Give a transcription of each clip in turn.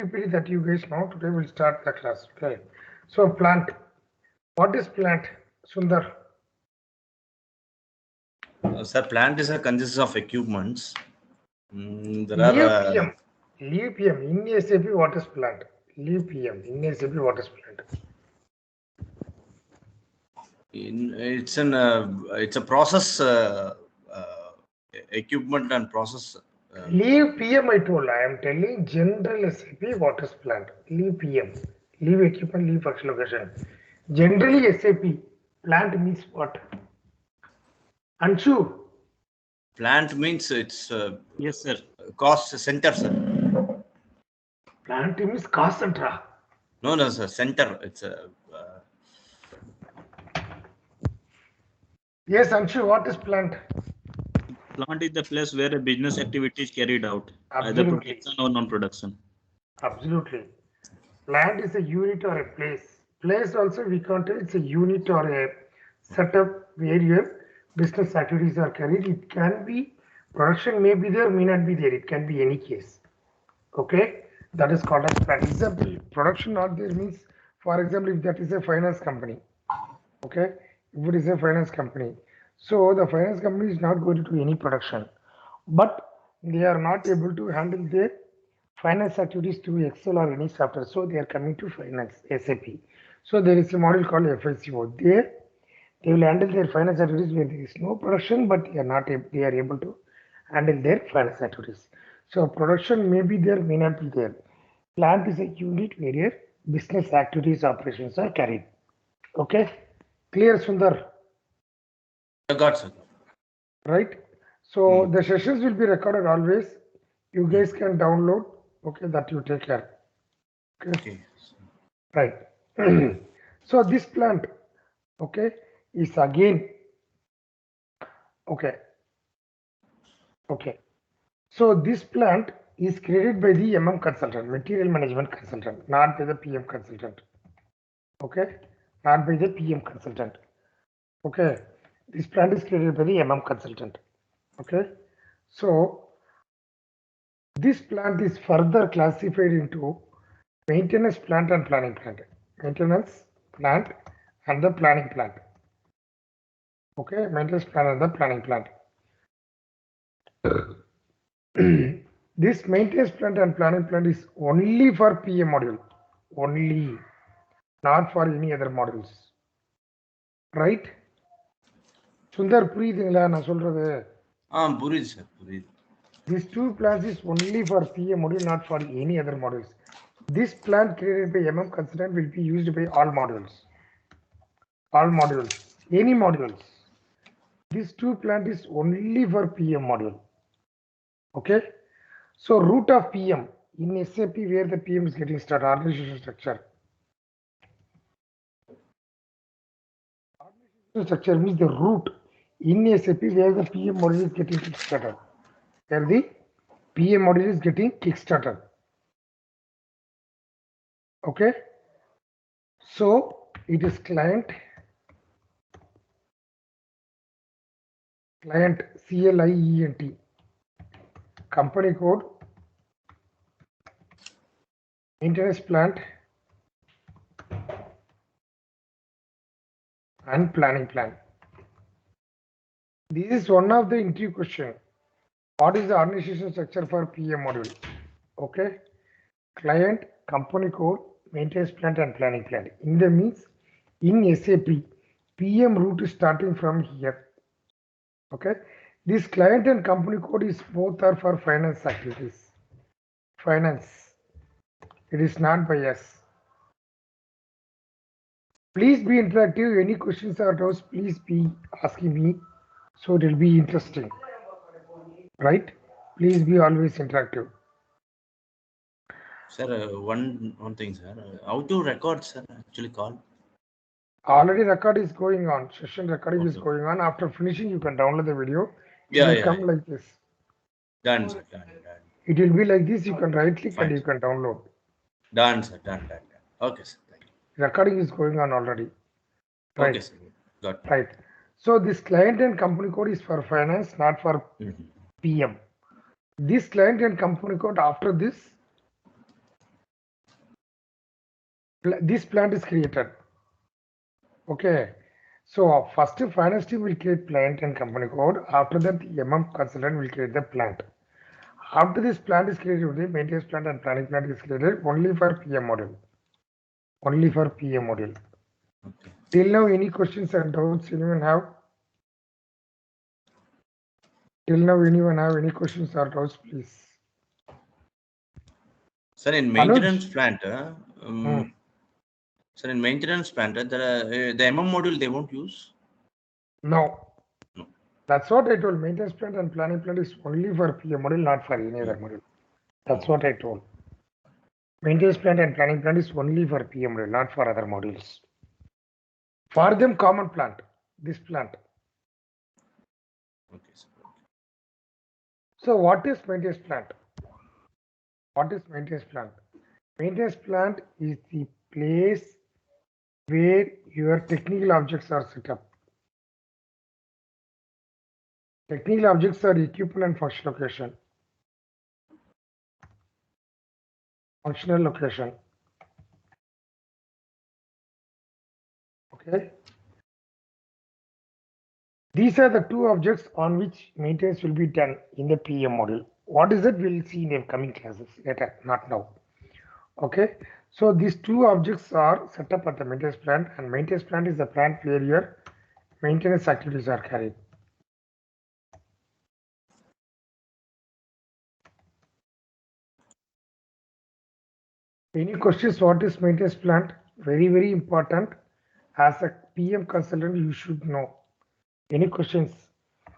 PPT that you guys know. Today we'll start the class. Okay. So plant. What is plant, Sundar? Sir, plant is a consists of equipments. There Leave are PM. Leave PM. In SAP, what is plant? Leave PM. In SAP, what is plant? it's a process equipment and process. Leave PM, I told. I am telling general SAP, what is plant? Leave PM. Leave equipment, leave function location. Generally SAP, plant means what? Anshu. Plant means it's Yes, sir. cost center, sir. Plant means cost center. No, sir. Center. It's a. Yes, Anshu, what is plant? Plant is the place where a business activity is carried out, either Absolutely. production or non-production. Absolutely. Plant is a unit or a place. Place also we can't tell it's a unit or a setup where your business activities are carried. It can be production may be there, may not be there. It can be any case. Okay, that is called as plant. Example, production not there means, for example, if that is a finance company. Okay, if it is a finance company, so the finance company is not going to do any production, but they are not able to handle their finance activities through Excel or any software. So they are coming to finance SAP. So there is a model called FICO. There they will handle their finance activities where there is no production, but they are not able, they are able to handle their finance activities. So production may be there, may not be there. Plant is a unit where your business activities operations are carried. Okay, clear, Sundar? I got, sir. Right. So the sessions will be recorded always. You guys can download. Okay, that you take care. Okay. Right. So this plant, okay, is again, okay. So this plant is created by the MM consultant, material management consultant, not by the PM consultant. Okay, not by the PM consultant. Okay, this plant is created by the MM consultant. Okay, so this plant is further classified into maintenance plant and planning plant. Maintenance plant and the planning plant. Okay, maintenance plant and the planning plant. This maintenance plant and planning plant is only for PM module. Only, not for any other modules. Right? Sundar, புரியுதுங்களா நான் சொல்றது? புரியுது sir, புரியுது. These two plants is only for PM module, not for any other modules. This plant created by MM consultant will be used by all modules. All modules, any modules. This two plant is only for PM module. Okay. So root of PM in SAP where the PM is getting started, organization structure. Organization structure means the root in SAP where the PM module is getting kickstarted. Where the PM module is getting kickstarted. Okay. So it is client CLIENT, company code, maintenance plant and planning plan. This is one of the interview question. What is the organization structure for PM module? Okay, client, company code, maintenance plant and planning plan. In the means in SAP, PM root is starting from here. Okay, this client and company code is both are for finance activities. Finance. It is not by us. Please be interactive. Any questions or doubts, please be asking me. So it will be interesting. Right? Please be always interactive. Sir, one thing, sir. How to record, sir? Actually, call. Already record is going on. Session recording is going on. After finishing, you can download the video. It will come like this. Done, sir. Done. It will be like this. You can right click and you can download. Done, sir. Done. Okay, sir. Thank you. Recording is going on already. Right. Okay, sir. Got it. Right. So this client and company code is for finance, not for PM. This client and company code after this this plant is created. Okay. So first finance team will create plant and company code. After that, the consultant will create the plant. After this plant is created, the maintenance plant and planning plant is created only for PM module. Only for PM module. Okay. Till now, any questions and doubts anyone have? Till now, anyone have any questions or doubts, please? Sir, in maintenance plant, sir, in maintenance plant, the MM module they won't use? No. No. That's what I told. Maintenance plant and planning plant is only for PM module, not for any other module. That's what I told. Maintenance plant and planning plant is only for PM module, not for other modules. For them, common plant, this plant. Okay, sir. So what is maintenance plant? What is maintenance plant? Maintenance plant is the place where your technical objects are set up. Technical objects are equipment and function location. Functional location. Okay. These are the two objects on which maintenance will be done in the PM module. What is it? We'll see in the coming classes later, not now. Okay. So these two objects are set up at the maintenance plant, and maintenance plant is the plant where your maintenance activities are carried. Any questions? What is maintenance plant? Very, very important. As a PM consultant, you should know. Any questions?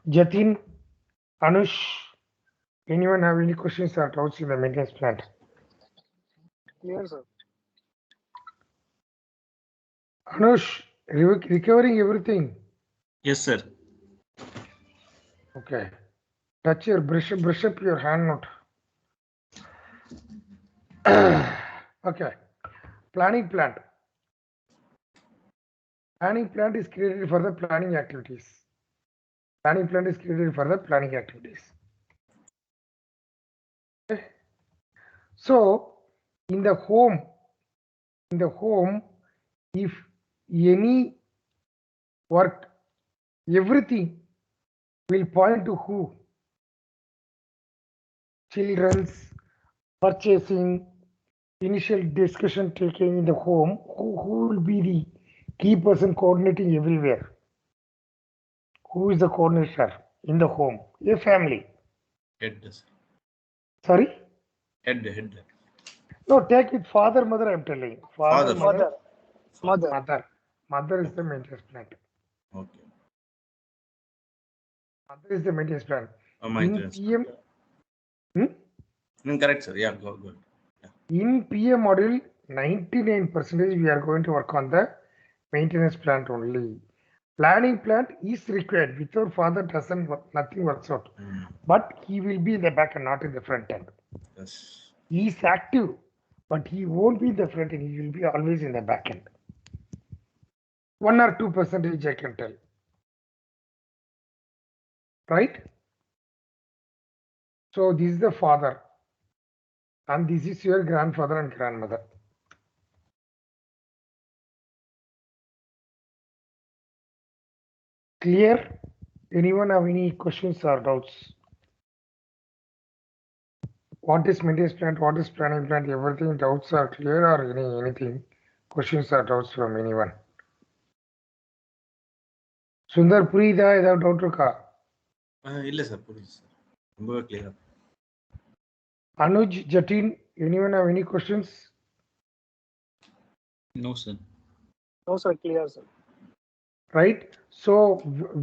Jatin, Anush, anyone have any questions or doubts in the maintenance plant? Yes, sir. Anush, recovering everything. Yes, sir. Okay. Touch your brush up your hand note. Okay. Planning plant. Planning plant is created for the planning activities. Planning plant is created for the planning activities. Okay. So in the home, if any work, everything will point to who? Children's purchasing, initial discussion taken in the home, who will be the key person coordinating everywhere? Who is the coordinator in the home? A family. Head, sir. Sorry? Head. No, take it father, mother, I'm telling. Father, Father. mother. Mother is the maintenance plant. Okay. Mother is the maintenance plant. Maintenance. In PM, Correct, sir. Yeah, go. Yeah. in PM module, 99% we are going to work on the maintenance plant only. Planning plant is required. Without father doesn't work, nothing works out. But he will be in the back and not in the front end. Yes. He is active, but he won't be in the front end. He will be always in the back end. 1 or 2% I can tell. Right? So this is the father. And this is your grandfather and grandmother. Clear? Anyone have any questions or doubts? What is maintenance plant? What is planning plant? Everything doubts are clear or anything? Questions or doubts from anyone? Sundar புரியுதா ஏதாவது doubt இருக்கா? இல்ல sir புரியுது sir ரொம்ப clear. Anuj, Jatin, anyone have any questions? No, sir. No, sir. Clear, sir. Right. So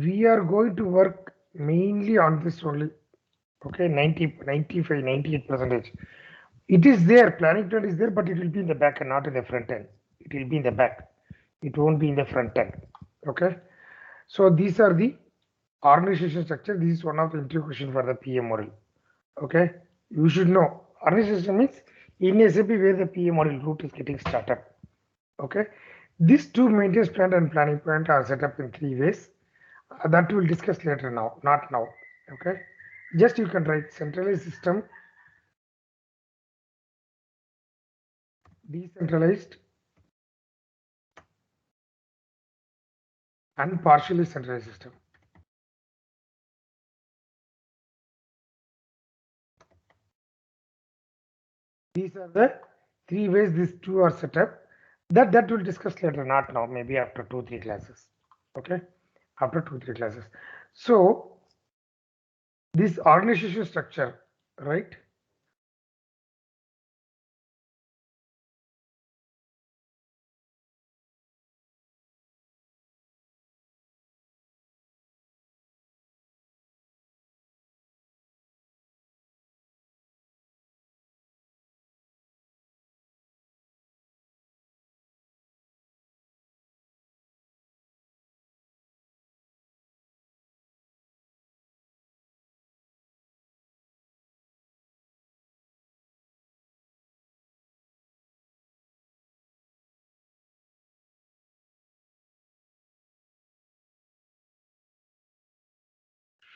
we are going to work mainly on this only. Okay, 90, 95, 98%. It is there, planning plant is there, but it will be in the back and not in the front end. It will be in the back. It won't be in the front end. Okay. So these are the organization structure. This is one of the interview question for the PM model. Okay. You should know organization means in SAP where the PM model route is getting started. Okay. These two maintenance plant and planning plant are set up in 3 ways. That we'll discuss later now, not now. Okay. Just you can write centralized system, decentralized, and partially centralized system. These are the three ways these two are set up. That we'll discuss later, not now, maybe after 2-3 classes. Okay, after 2-3 classes. So this organization structure, right?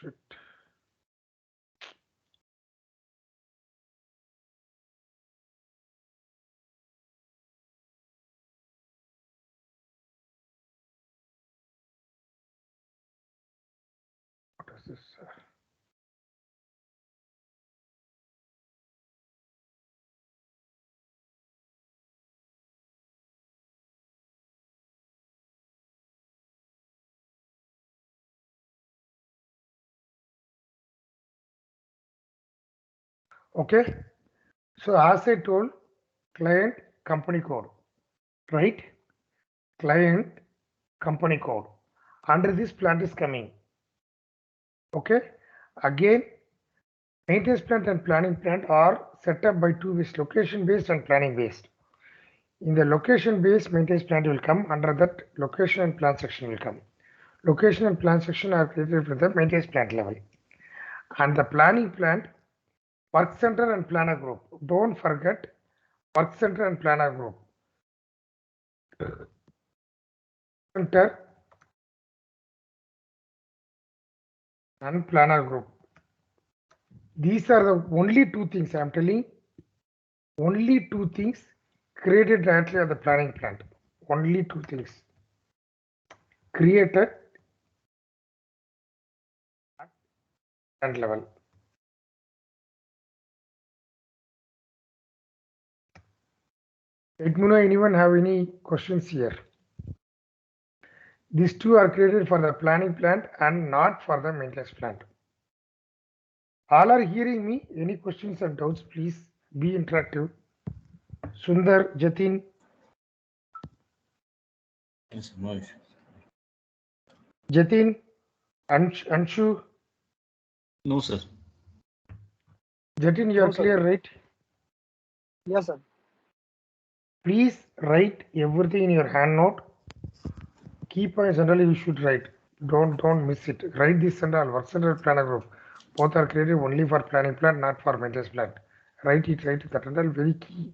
Shit. What is this? Okay, so as I told, client company code, right? Client company code. Under this plant is coming. Okay, again, maintenance plant and planning plant are set up by two ways: location based and planning based. In the location based, maintenance plant will come. Under that, location and plan section will come. Location and plan section are created for the maintenance plant level, and the planning plant, work center and planner group. Don't forget work center and planner group. Center and planner group. These are the only two things I am telling. Only two things created directly at the planning plant. Only two things created at plant level. Let me know anyone have any questions here. These two are created for the planning plant and not for the maintenance plant. All are hearing me? Any questions and doubts? Please be interactive. Sundar, Jatin. Yes, no issue. Jatin, Anshu. No, sir. Jatin, you are No, sir. clear, right? Yes, sir. Please write everything in your hand note. Key points generally you should write. Don't miss it. Write this and all. Work center planner group. Both are created only for planning plant, not for maintenance plant. Write it. That and all very key.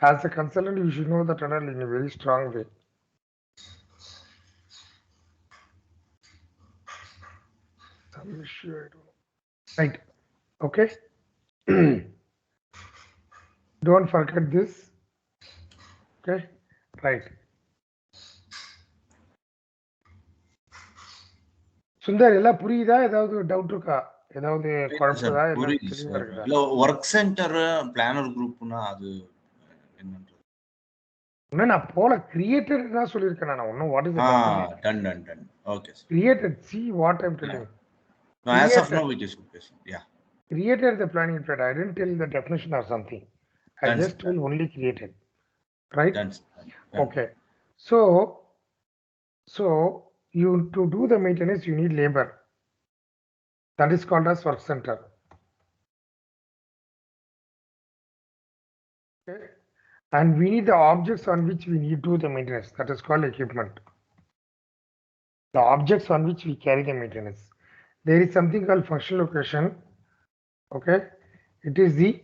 As a consultant, you should know that and all in a very strong way. Some issue, I don't know. Right. Okay. Don't forget this. Okay. Right. Sundar எல்லாம் புரியுதா? ஏதாவது doubt இருக்கா? ஏதாவது குழப்பதா? எல்லாம் தெளிவா இருக்குதா? இல்ல work centre planar குரூப்னா அது என்னன்றது இன்னும் நான் போல கிரியேட்டட் தான் சொல்லியிருக்கேன் நான். ஒன்னும் what is done okay sir created. See what I'm telling you. no as of now it is okay sir. Yeah, Created the planning plant. I didn't tell the definition or something. I Done, just sir. told only created. Right? done. Okay. So you to do the maintenance you need labor. That is called as work center. Okay. And we need the objects on which we need to do the maintenance. That is called equipment. The objects on which we carry the maintenance. There is something called functional location. Okay. It is the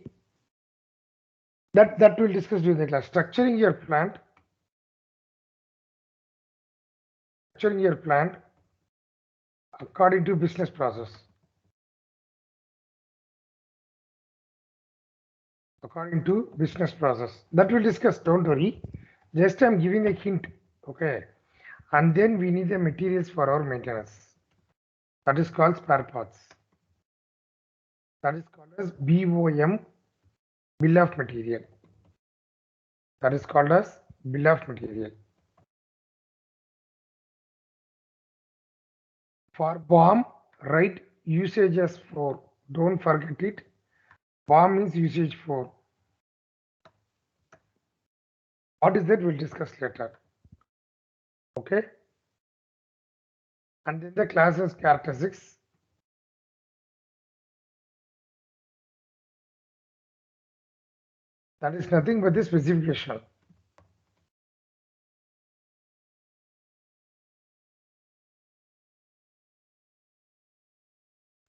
that we'll discuss during the class. Structuring your plant. Structuring your plant according to business process. According to business process. That we'll discuss. Don't worry. Just I'm giving a hint. Okay. And then we need the materials for our maintenance. That is called spare parts. That is called as BOM, bill of material. That is called as bill of material. For BOM, write usage as 4. Don't forget it. BOM means usage 4. What is that? We'll discuss later. Okay. And then the classes characteristics. That is nothing but the specification.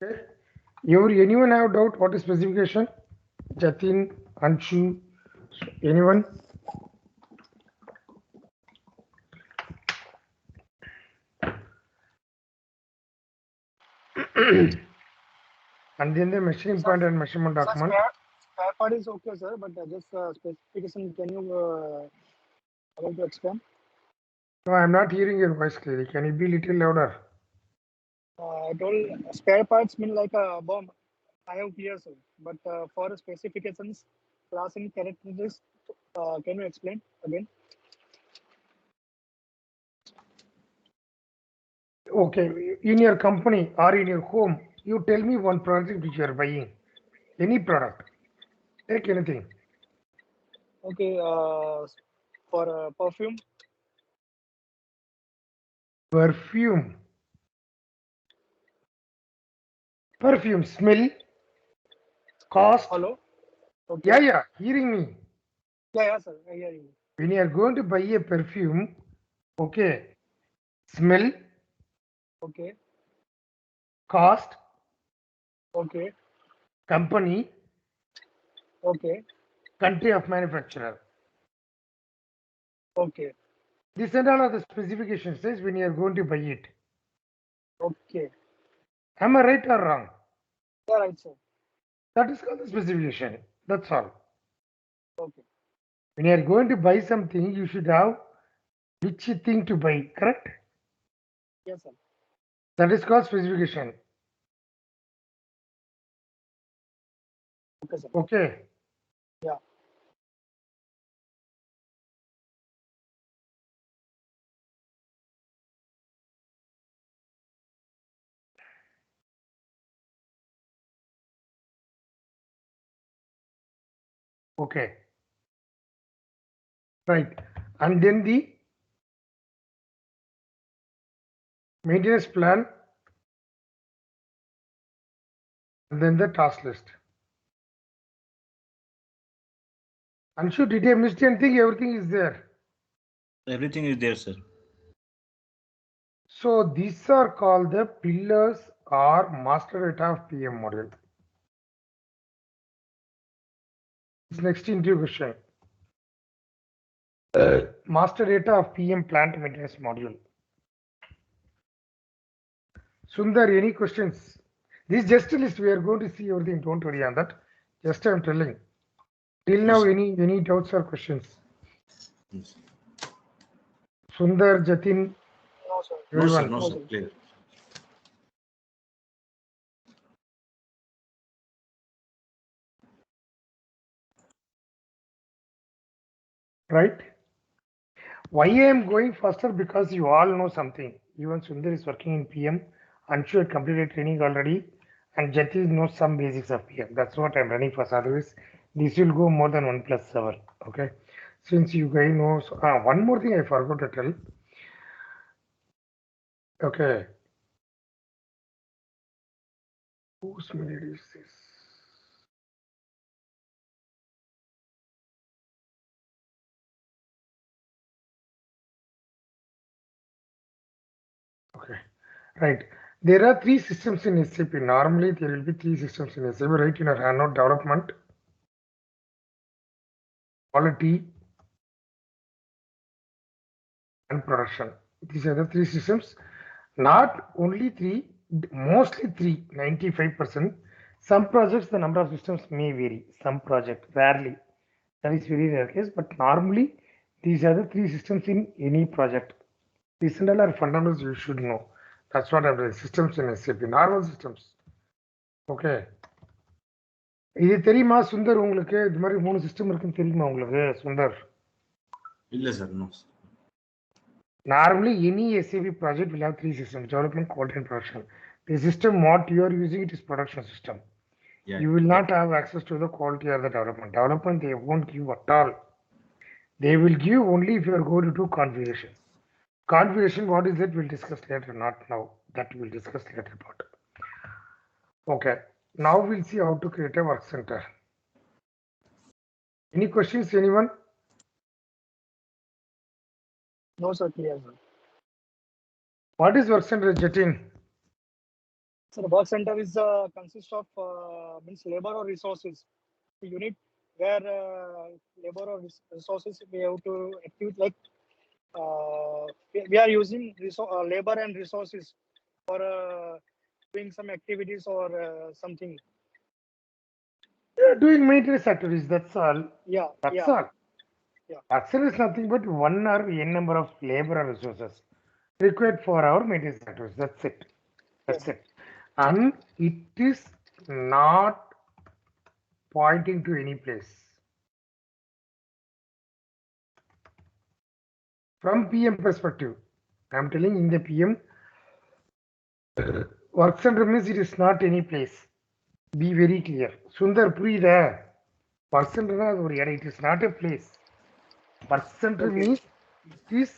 Okay. Anyone have doubt what is specification? Jatin, Anshu, anyone? And then the measuring point and measurement Sir, document. spare part is okay, sir, but just specification, can you able to explain? No, I'm not hearing your voice clearly. Can you be little louder? I told spare parts mean like a bomb. I have clear, sir. But for specifications, classing characteristics, can you explain again? Okay, in your company or in your home, you tell me one product which you are buying. Any product. Take anything. Okay, for perfume, Perfume. Perfume. Smell. Cost. hello? Okay. Yeah, hearing me. Yeah, sir. I hear you. When you are going to buy a perfume, okay, smell, Okay. cost, Okay. company, Okay. country of manufacturer. Okay. This and all are the specifications says when you are going to buy it. Okay. Am I right or wrong? Yeah, right, sir. That is called the specification. That's all. Okay. When you are going to buy something, you should have which thing to buy, correct? Yes, sir. That is called specification. Okay, sir. Okay. Yeah. Okay. Right. And then the maintenance plan, and then the task list. Anshu, did I miss anything? Everything is there. Everything is there, sir. So these are called the pillars or master data of PM module. This next into question. Master data of PM plant maintenance module. Sundar, any questions? This is just a list. We are going to see everything. Don't worry on that. Just I'm telling. Till now, any doubts or questions? Yes. Sundar, Jatin, No, sir. No, sir. everyone. No, No, sir. sir. Clear. Right? Why I am going faster? Because you all know something. Even Sundar is working in PM. Anshu had completed training already. And Jatin knows some basics of PM. That's what I'm running for. Otherwise, this will go more than 1+7. Okay. Since you guys know, one more thing I forgot to tell. Okay. Whose minute is this? Okay. Right. There are 3 systems in SAP. Normally, there will be 3 systems in SAP. Right in a handout: development, quality, and production. These are the 3 systems. Not only 3, mostly 3, 95%. Some projects, the number of systems may vary. Some project, rarely. That is very rare case. But normally, these are the 3 systems in any project. These and all are fundamentals you should know. That's what I'm doing. Systems in SAP, normal systems. Okay. இது தெரியுமா சுந்தர் உங்களுக்கு இது மாதிரி 3 system இருக்குன்னு தெரியுமா உங்களுக்கு சுந்தர்? இல்ல sir, no. Normally, any SAP project will have 3 systems: development, quality, and production. The system what you are using, it is production system. Yeah. You will not have access to the quality or the development. Development they won't give at all. They will give only if you are going to do configuration. Configuration, what is it? We'll discuss later, not now. That we'll discuss later about. Okay. Now we'll see how to create a work center. Any questions, anyone? No, sir, clear, sir. What is work center, Jatin? So the work center is consists of means labor or resources. The unit where labor or resources we have to activate like we are using labor and resources for doing some activities or something. Yeah, doing maintenance activities, that's all. Yeah. That's Yeah. all. Yeah. Action is nothing but one or n number of labor or resources required for our maintenance activities. That's it. That's it. And it is not pointing to any place. From PM perspective, I'm telling in the PM, work center means it is not any place. Be very clear. Sundar, புரியுதா? Work center it is not a place. Work center Okay. means it is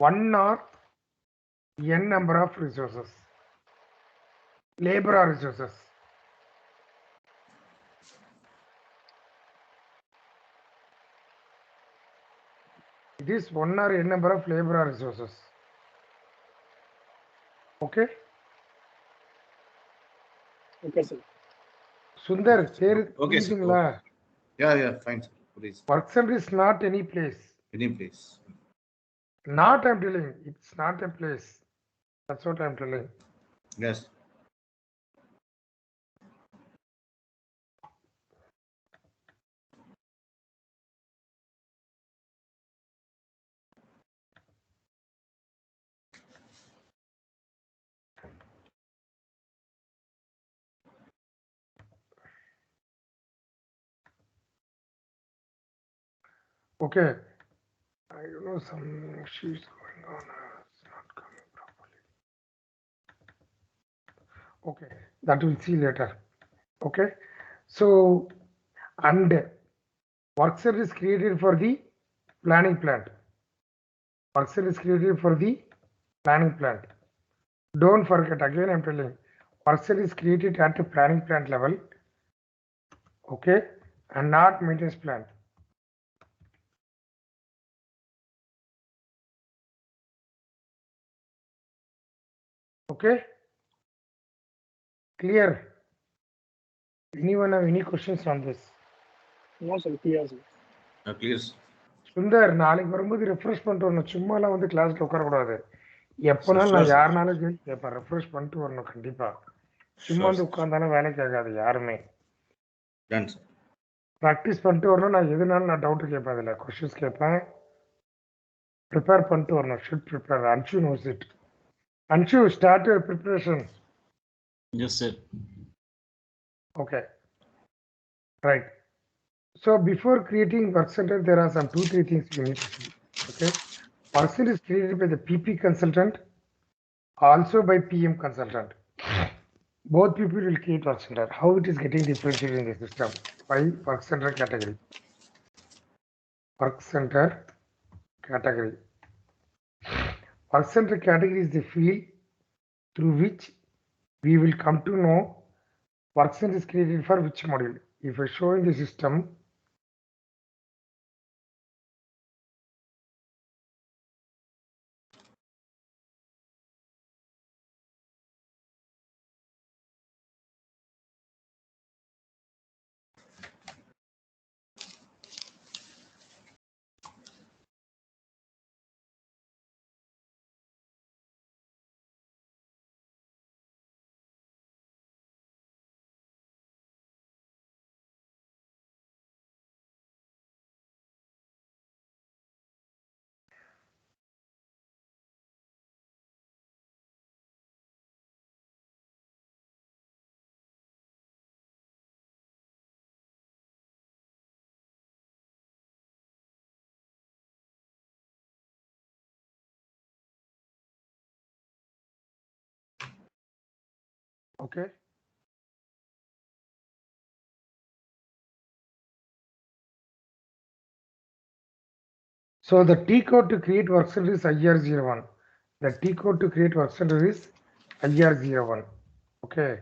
one or n number of resources, labor or resources. It is one or n number of labor or resources. Okay. Okay, sir. Sundar, Okay, sir. புரியுதுங்களா? Yeah, fine, sir. Please. Work center is not any place. Any place. Not, I'm telling, it's not a place. That's what I'm telling. Yes. Okay. I don't know, some issues going on. It's not coming properly. Okay, that we'll see later. Okay. So, and work cell is created for the planning plant. Work cell is created for the planning plant. Don't forget, again I'm telling, work cell is created at the planning plant level. Okay, and not maintenance plant. Okay, clear? Anyone have any questions on this? No, sir, clear, sir. Clear. Sundar நாளைக்கு வரும்போது refresh பண்ணிட்டு வரணும். சும்மாலாம் வந்து கிளாஸ்ல உட்காரக்கூடாது. எப்போனாலும் நான் யாருனாலும் கேட்பேன், ரெஃப்ரெஷ் பண்ணிட்டு வரணும் கண்டிப்பா. சும்மா வந்து உட்கார்ந்தாலும் வேலைக்கு ஆகாது யாருமே. ப்ராக்டிஸ் பண்ணிட்டு வரணும். நான் எதுனாலும் நான் டவுட் கேட்பேன், அதில் கொஸ்டின்ஸ் கேட்பேன், ப்ரிப்பேர் பண்ணிட்டு வரணும். Should prepare. Anshu knows it. Anshu, start your preparation. Yes, sir. Okay. Right. So before creating work center, there are some 2-3 things you need to see. Okay. Work center is created by the PP consultant, also by PM consultant. Both people will create work center. How it is getting differentiated in the system? By work center category. Work center category. Work center category is the field through which we will come to know work center is created for which module. If I show in the system, Okay. So the T code to create work center is IR01. The T code to create work center is IR01. Okay.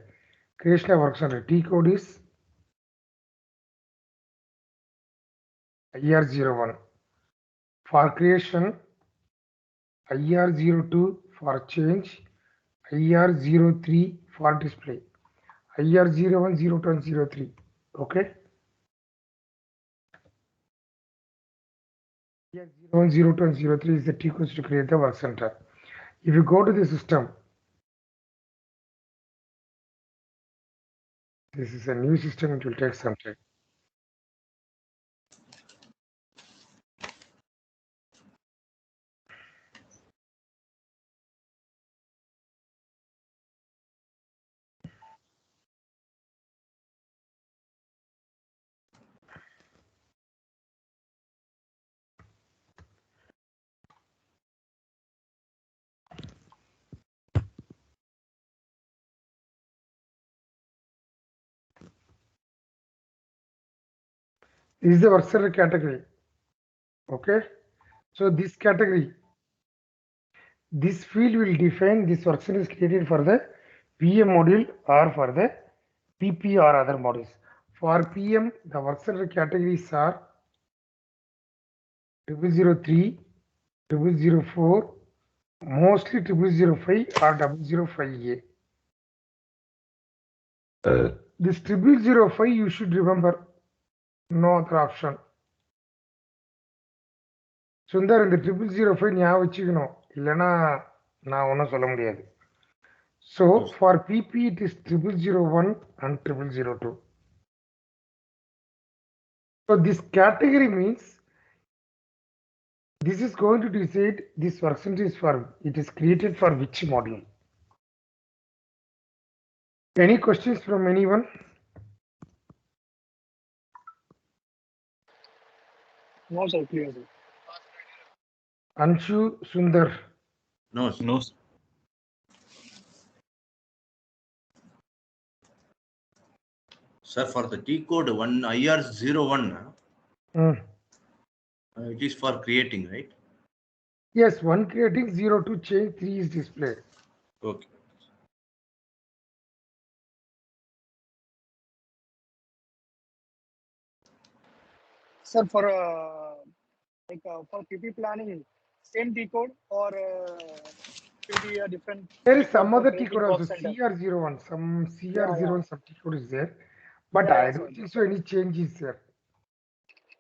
Creation of work center. T code is IR01. For creation, IR02 for change, IR03 for display, IR01, 02 and 03. Okay. IR01, 02 and 03 is the T codes to create the work center. If you go to the system, this is a new system, it will take some time. This is the work center category. Okay. So this category, this field will define this work center is created for the PM module or for the PP or other modules. For PM, the work center categories are 003, 004, mostly 005 or 005A. This 005 you should remember, no other option. Sundar இந்த 0005 ஞாபகம் வச்சுக்கணும், இல்லைன்னா நான் ஒன்றும் சொல்ல முடியாது. So for PP it is 0001 and 0002. So this category means this is going to decide this version is for, it is created for which module. Any questions from anyone? No, sir. Clear, sir. Anshu, Sundar. No, No. Sir, for the T code one IR01, it is for creating, right? Yes, one creating, 02 change, 3 is displayed. Okay. Sir, for PP planning, same T code or will be a different? There is T some code for other T creating code also, work center? CR01, some CR01 Yeah. some T code is there, but Yeah, I yeah, don't sir. think so any change is there.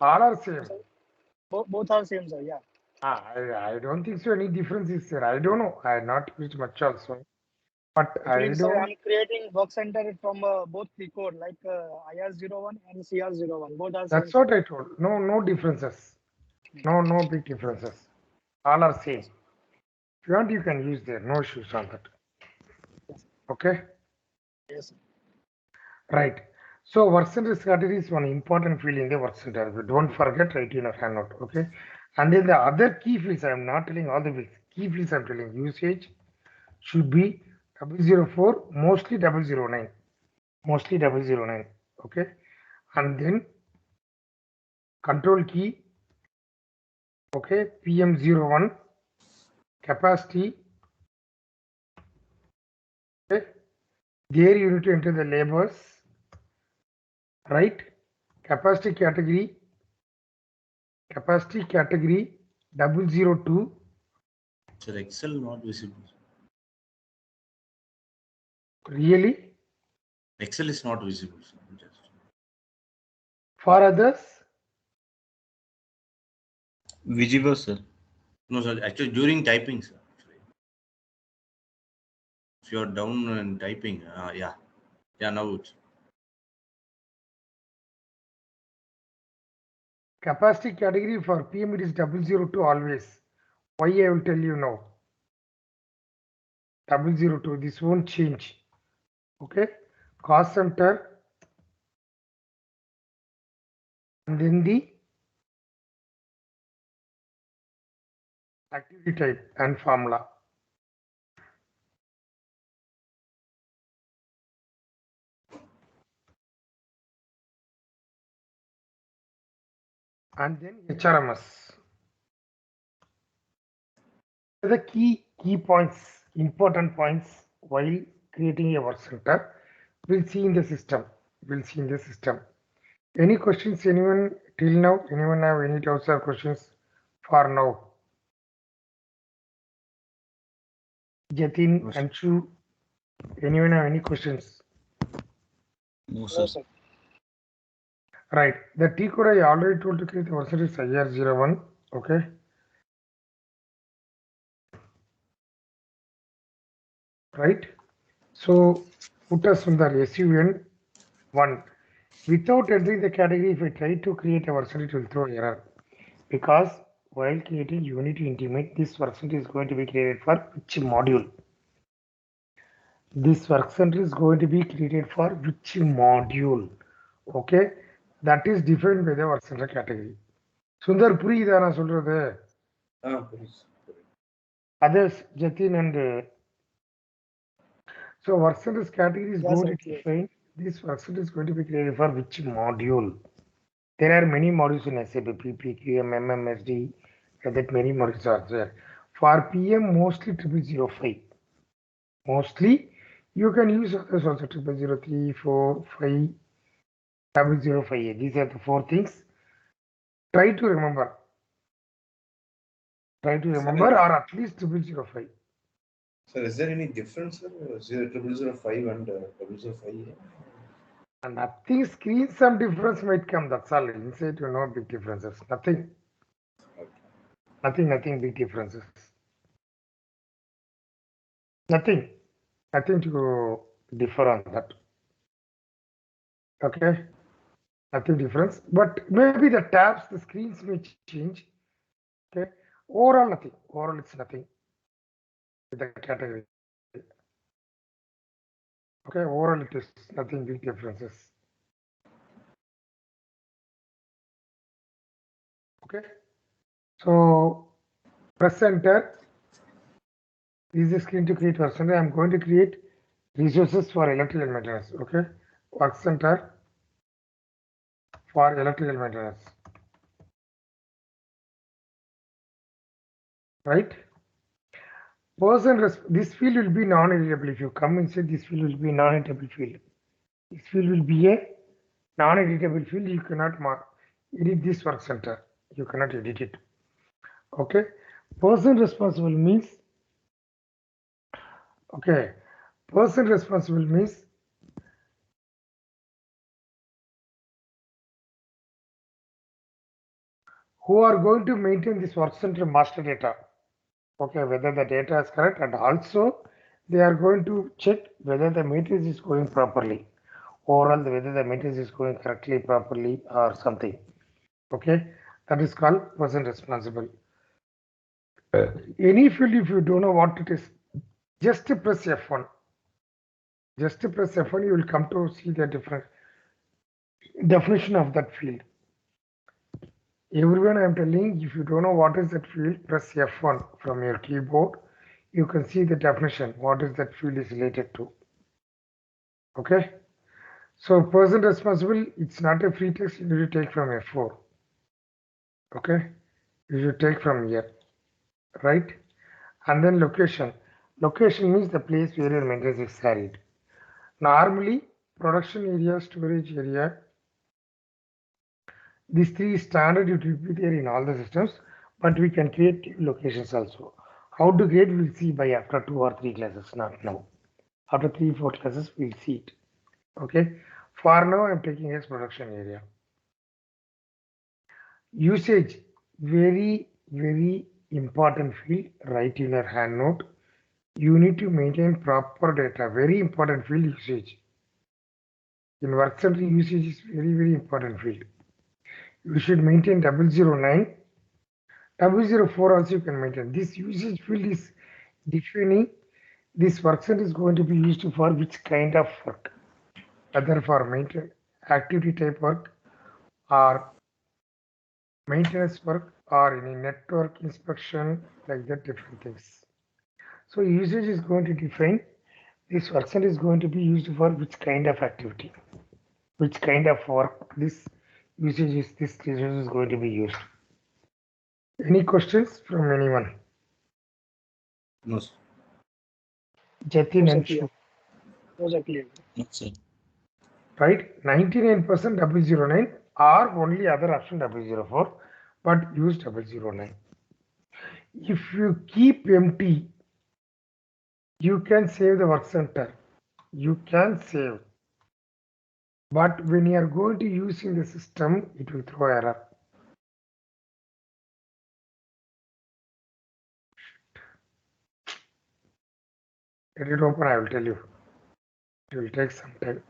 All are same. Both are same, sir. Yeah. I don't think so any difference is there. I don't know. I have not used much also. But It I means don't. I'm creating work center from both T code like IR01 and CR01. Both are That's same. what I told. No differences. No big differences. All are same. If you want, you can use there. No issues on that. Okay. Yes. Right. So work center category is one important field in the work center. Don't forget, write in a handout. Okay. And then the other key fields, I am not telling all the fields. Key fields I'm telling usage should be 004, mostly 009. Mostly 009. Okay. And then control key. Okay. PM01. Capacity. Okay. There you need to enter the labels. Right. Capacity category 002. Sir, Excel not visible. Really? Excel is not visible. Sir. Just. For others? Visible, sir. No, sir. Actually, during typing, sir. If you are down and typing, yeah. Now it's. Capacity category for PM it is 002 always. Why I will tell you now. 002, this won't change. Okay. Cost center. And then the activity type and formula. and then HRMS. The key points, important points while creating a work center, we'll see in the system. Any questions, anyone till now? Anyone have any doubts or questions for now? Jatin, Anshu, anyone have any questions? No, sir. Right. The T code I already told to create the version is IR01. Okay. Right. So put us on the SUN 1. Without entering the category, if I try to create a version, it will throw error. Because while creating Unity Intimate, this version is going to be created for which module? This work center is going to be created for which module? Okay. That is defined by the work center category. Sundar Puri idana solradhu. Others, Jatin and so work centers category is going to define this work center is going to be created for which module. There are many modules in SAP, PP, QM, MM, SD, that many modules are there. For PM, mostly 0005. Mostly, you can use others also 0003, 4, 5, 0058. These are the 4 things. Try to remember. Or at least 0005. Sir, is there any difference, sir? 0005 and 005? And nothing, screen some difference might come, that's all. Inside you know big differences. Nothing. Nothing big differences. Nothing to differ on that. Okay. Nothing difference. But maybe the tabs, the screens may change. Okay. Overall nothing. Overall it's nothing with the category. Okay. Overall it is nothing big differences. Okay. So press enter. This is a screen to create work center. I'm going to create resources for electrical maintenance. Okay. Work center for electrical maintenance. Right. This field will be non-editable. If you come inside, this field will be non-editable field. This field will be a non-editable field. You cannot edit this work center. You cannot edit it. Okay. Person responsible means, okay. Person responsible means who are going to maintain this work center master data. Okay, whether the data is correct, and also they are going to check whether the maintenance is going properly, or whether the maintenance is going correctly, properly, or something. Okay, that is called person responsible. Any field, if you don't know what it is, just press F1. Just press F1, you will come to see the different definition of that field. Everyone I am telling, if you don't know what is that field, press F1 from your keyboard. You can see the definition, what is that field is related to. Okay. So person responsible, it's not a free text, you need to take from F4. Okay. You should take from here. Right. And then location. Location means the place where your maintenance is carried. Normally, production area, storage area, these 3 standard it will be there in all the systems, but we can create locations also. How to create, we'll see by after 2 or 3 classes, not now. After 3-4 classes, we'll see it. Okay. For now, I'm taking as production area. Usage, very important field. Write in your hand note. You need to maintain proper data. Very important field, usage. In work center, usage is very important field. You should maintain 009. 004 also you can maintain. This usage field is defining this work center is going to be used for which kind of work, whether for maintenance, activity type work, or maintenance work, or any network inspection, like that, different things. So usage is going to define this work center is going to be used for which kind of activity, which kind of work this usage is this resource is going to be used. Any questions from anyone? No, sir. Jatin No, sir, and clear. Shu, No, sir, clear. No, sir. right? 99% W09 or only other option W04, but use W09. If you keep empty, you can save the work center. You can save. But when you are going to use in the system, it will throw error. Let it open, I will tell you. It will take some time.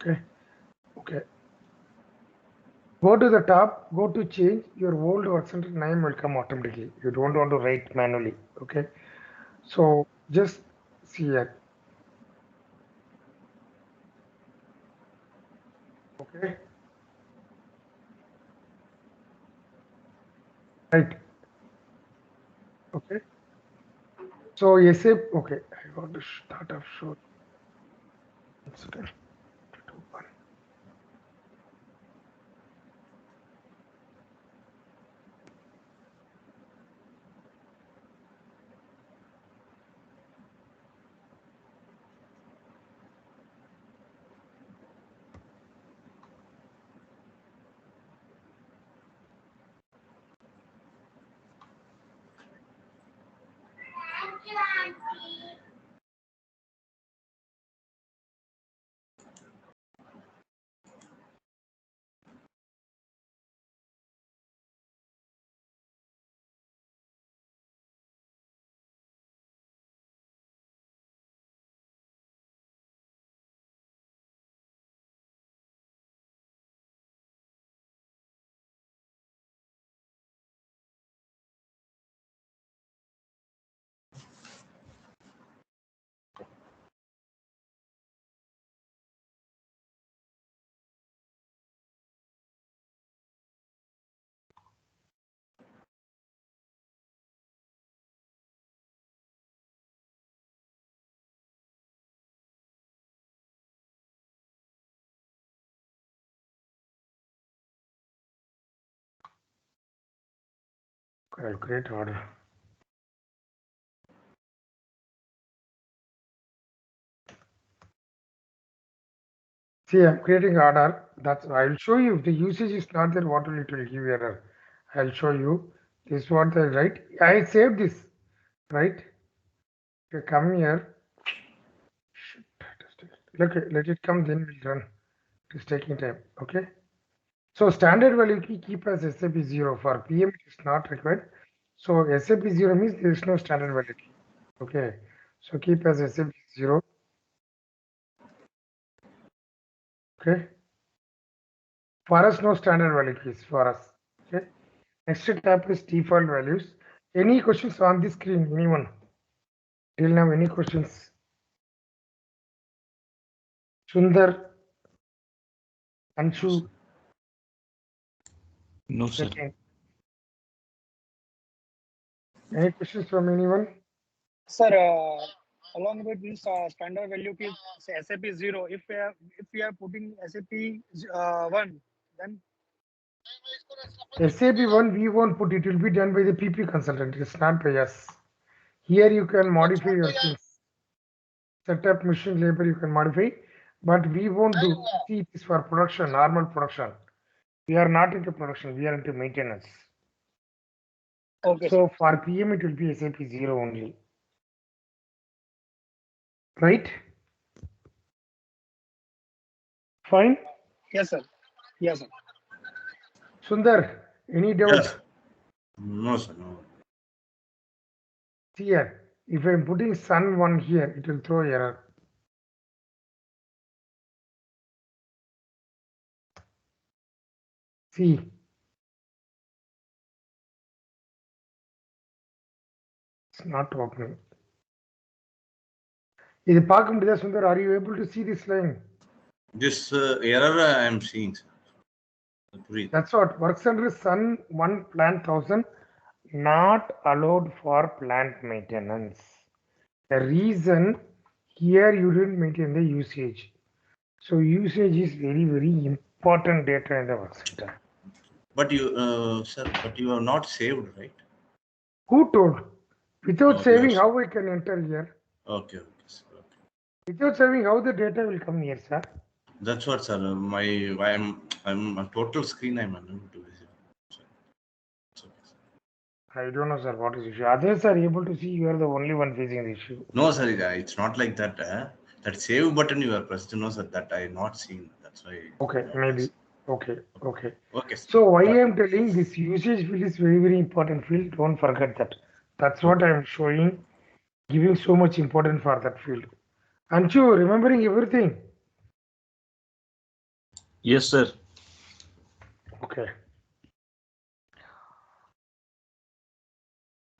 Okay. Okay. Go to the top, go to change, your old work center name will come automatically. You don't want to write manually. Okay. So just see here. Okay. Right. Okay. So SAP, okay, I got to start off show. One second. Okay, I'll create order. See, I'm creating order. That's I'll show you if the usage is not there, what will it will give error. I'll show you. This is what I write. I saved this, right? You come here. Shit, okay, let it come, then we'll run. It is taking time. Okay. So standard value key keep as SAP 0. For PM it is not required. So SAP 0 means there is no standard value key. Okay. So keep as SAP 0. Okay. For us, no standard value keys for us. Okay. Next tab is default values. Any questions on the screen? Anyone? Till now, any questions? Sundar, Anshu, No, sir. Jatin. Any questions from anyone? Sir, along with this standard value key, say SAP 0, if we are putting SAP 1, then SAP 1, we won't put it. It will be done by the PP consultant. It's not by us. Here you can modify your things. Setup machine labor you can modify, but we won't do. See, this for production, normal production. We are not into production. We are into maintenance. okay, So sir. for PM, it will be SAP 0 only. Right? Fine. Yes, sir. Yes, sir. Sundar, any doubt? Yes. No, sir. No. See here, if I'm putting sun 1 here, it will throw error. See. It's not opening. இது பார்க்க முடியுதா Sundar? Are you able to see this line? This error I am seeing, sir. Please. That's what works under sun 1 plant 1000 not allowed for plant maintenance. The reason here you didn't maintain the usage. So usage is very, very important. important data in the work center. But you, sir, but you have not saved, right? Who told? Without Oh, saving, yes. how I can enter here? Okay, okay, sir. Okay. Without saving, how the data will come here, sir? That's what, sir. I'm on total screen. I'm unable to visit. So, it's okay, sir. I don't know, sir, what is the issue. Others are able to see, you are the only one facing the issue. No, sir, it's not like that. That save button you are pressed. No, sir, that I not seen. That's why. Okay, maybe. Okay. Okay, sir. So why I am telling this usage field is very, very important field. Don't forget that. That's what I am showing, giving so much importance for that field. Anshu, remembering everything? Yes, sir. Okay.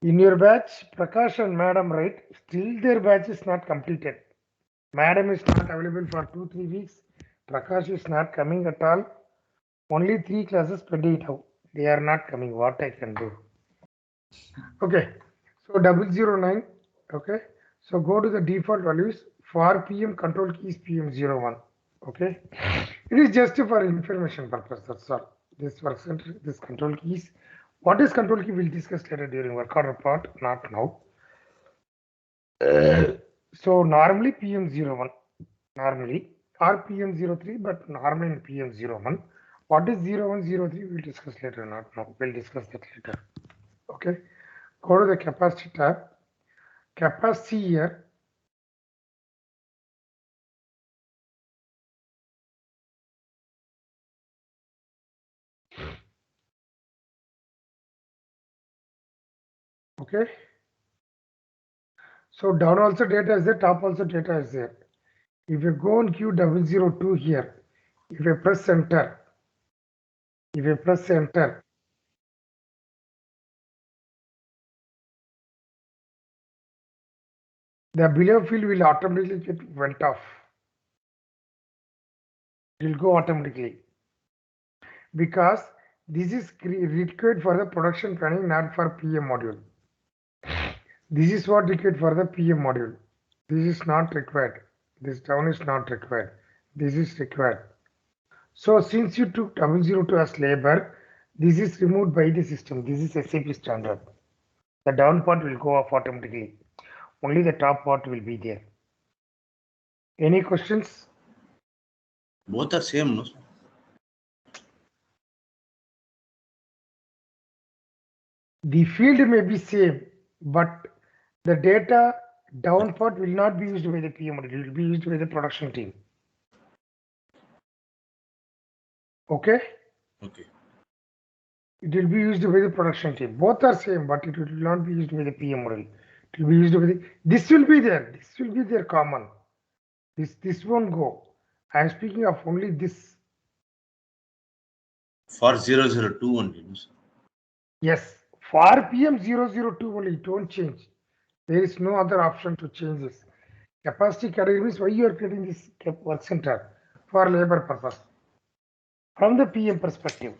In your batch, Prakash and Madam, right? Still their batch is not completed. Madam is not available for 2-3 weeks. Prakash is not coming at all. Only 3 classes pending out. They are not coming. What I can do? Okay. So 009. Okay. So go to the default values. For PM control key is PM01. Okay. It is just for information purpose. That's all. This work center, this control keys. What is control key? We'll discuss later during work order part, not now. So normally PM01, normally, or PM03, but normally in PM01. What is 0103? We'll discuss later, not now. We'll discuss that later. Okay. Go to the capacity tab. Capacity here. Okay. So down also data is there, top also data is there. If you go on Q002 here, if you press enter, the below field will automatically get went off. It will go automatically because this is required for the production planning, not for PM module. This is what required for the PM module. This is not required. This down is not required. This is required. So since you took 002 as labor, this is removed by the system. This is SAP standard. The down part will go off automatically. Only the top part will be there. Any questions? Both are same, no? The field may be same, but the data down part will not be used by the PM, it will be used by the production team. Okay? Okay. It will be used by the production team. Both are same, but it will not be used by the PM model. It will be used by the, this will be there. This will be there common. This won't go. I am speaking of only this. For 002 only, no, sir? Yes. For PM 002 only, don't change. There is no other option to change this. Capacity category means why you are creating this work center for labor purpose from the PM perspective.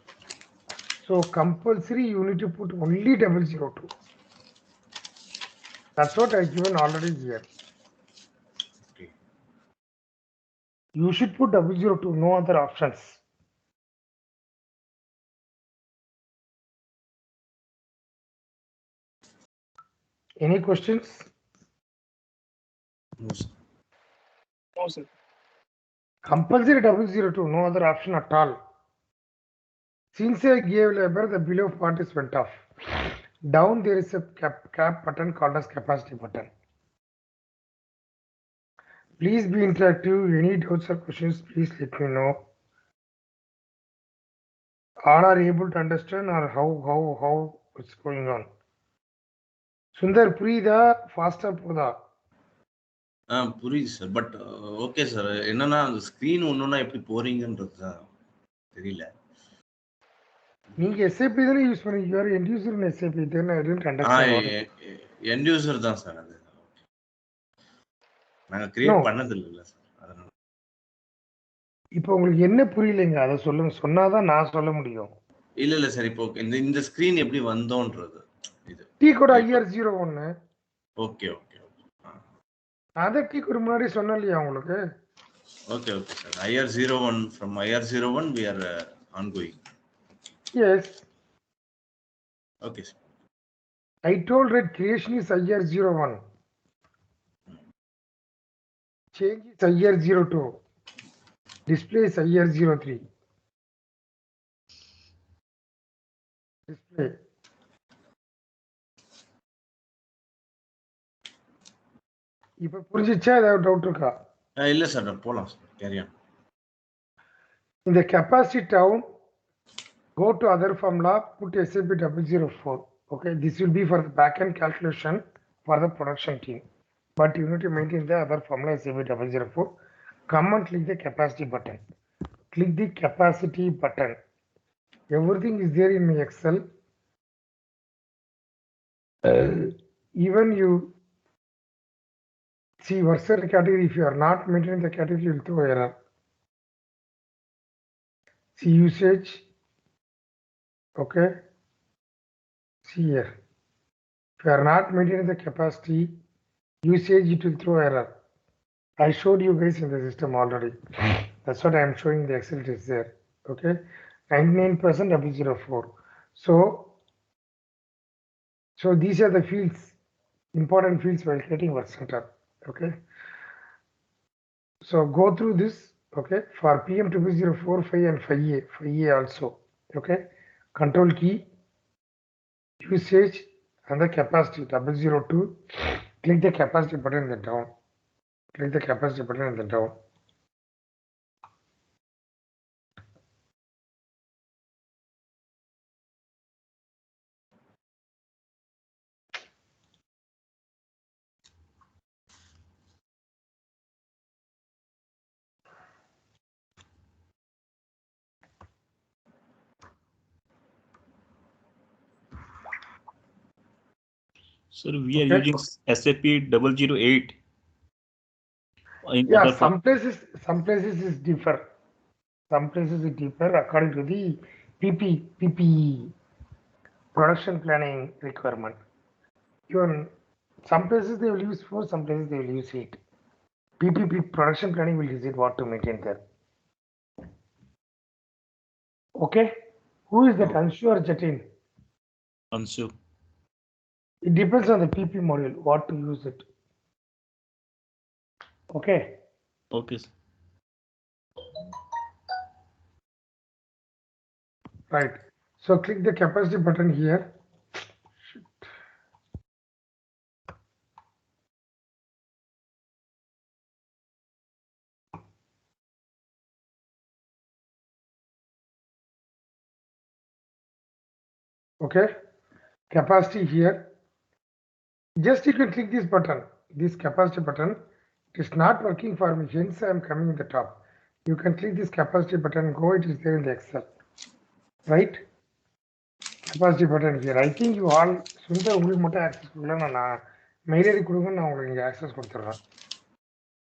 So compulsory you need to put only 002. That's what I given already here. Okay. You should put 002, no other options. Any questions? No, sir. No, sir. Compulsory 002, no other option at all. Since I gave labor, the below part is went off. Down there is a cap button called as capacity button. Please be interactive. Any doubts or questions, please let me know. All are able to understand or how it's going on. Sundar, Purida, faster Puda. புரியுது sir but okay sir என்னன்னா அந்த screen ஒன்றுனா எப்படி போறீங்கன்றது தான் தெரியல நீங்க SAP தானே use பண்ணீங்க you are end user in SAP then I didn't understand. End user தான் சார் அது நாங்க கிரியேட் பண்ணது இல்ல சார் அதனால இப்போ உங்களுக்கு என்ன புரியலைங்க அதை சொல்லுங்க சொன்னாதான் நான் சொல்ல முடியும். இல்ல சார் இப்போ இந்த ஸ்கிரீன் எப்படி வந்தோன்றது இது T code IR01. Okay okay அத டீ கோட் முன்னாடி சொன்னேன் இல்லையா உங்களுக்கு? Okay, okay, sir. IR01, from IR01 we are ongoing. Yes, Okay, sir. I told that creation is IR01. Change is IR02. Display is IR03. Display. இப்போ புரிஞ்சிச்சா ஏதாவது doubt இருக்கா? இல்ல சார் போலாம் sir, carry on. In the capacity down, go to other formula, put SAP 004. Okay, this will be for the backend calculation for the production team. But you need to maintain the other formula SAP 004. Come and click the capacity button. Click the capacity button. Everything is there in my Excel. Even you see Verser category, if you are not maintaining the category, you will throw error. See usage. Okay. See here. If you are not maintaining the capacity, usage, it will throw error. I showed you guys in the system already. That's what I am showing the Excel is there. Okay. 99% 004. So these are the fields, important fields while creating work center. Okay. So go through this. Okay. For PM 004, 5 and 5A, 5A also. Okay. Control key, usage, and the capacity 002. Click the capacity button in the down. Click the capacity button in the down. Sir, we are Okay. using SAP 008. In Yeah, other some places is differ. Some places it differ according to the PPE production planning requirement. Even some places they will use 4, some places they will use 8. PPP production planning will decide what to maintain there. Okay, who is that Anshu or Jatin? Anshu. It depends on the PP module, what to use it. Okay. Okay, sir. Right. So click the capacity button here. Okay. Capacity here. Just you can click this button, this capacity button. It is not working for me, hence I am coming in the top. You can click this capacity button, go, it is there in the Excel. Right? Capacity button here. I think you all, Sundar, உங்களுக்கு மட்டும் access கொடுக்கல, நான் mail ID கொடுங்க, நான் உங்களுக்கு இங்க access கொடுத்துறேன்.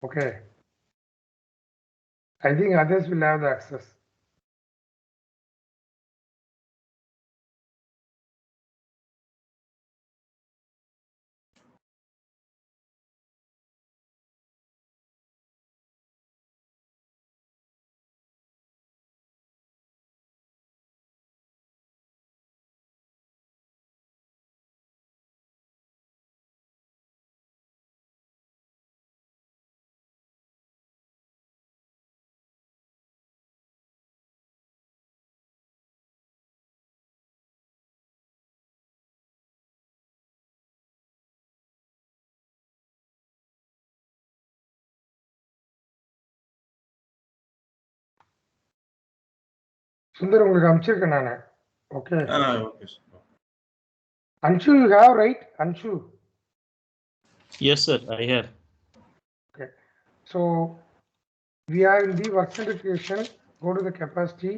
Okay. I think others will have the access. Sundar, உங்களுக்கு அனுப்பிச்சிருக்கேன் நானு. Okay. Okay, sir. Anshu, you have, right? Anshu. Yes, sir, I have. Okay. So we are in the work center creation. Go to the capacity.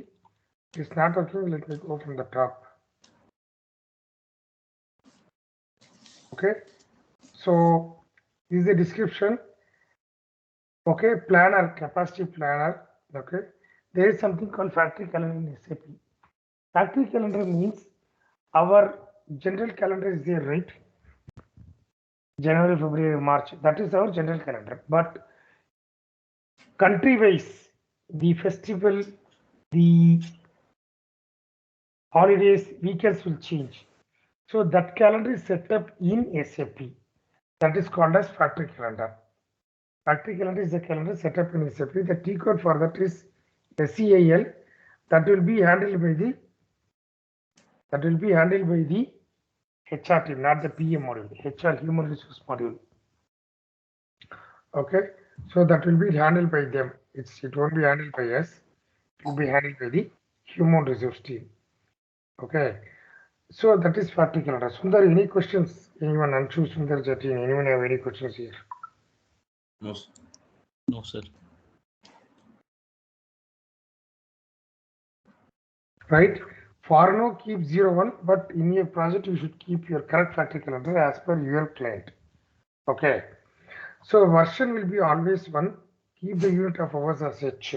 It's not working. Let me go from the top. Okay. So this is the description. Okay. Planner, capacity planner. Okay. There is something called factory calendar in SAP. Factory calendar means our general calendar is there, right? January, February, March. That is our general calendar. But country-wise, the festival, the holidays, weekends will change. So that calendar is set up in SAP. That is called as factory calendar. Factory calendar is a calendar set up in SAP. The T code for that is SEAL. That will be handled by the HR team, not the PM module. HR human resource module. Okay, so that will be handled by them. It won't be handled by us. It will be handled by the human resource team. Okay, so that is factory calendar. Sundar, any questions? Anyone? Anshu, Sundar, Jatin, anyone have any questions here? No, sir. No, sir. Right? For now, keep 01, but in your project, you should keep your correct factory calendar as per your client. Okay. So version will be always 1. Keep the unit of hours as H.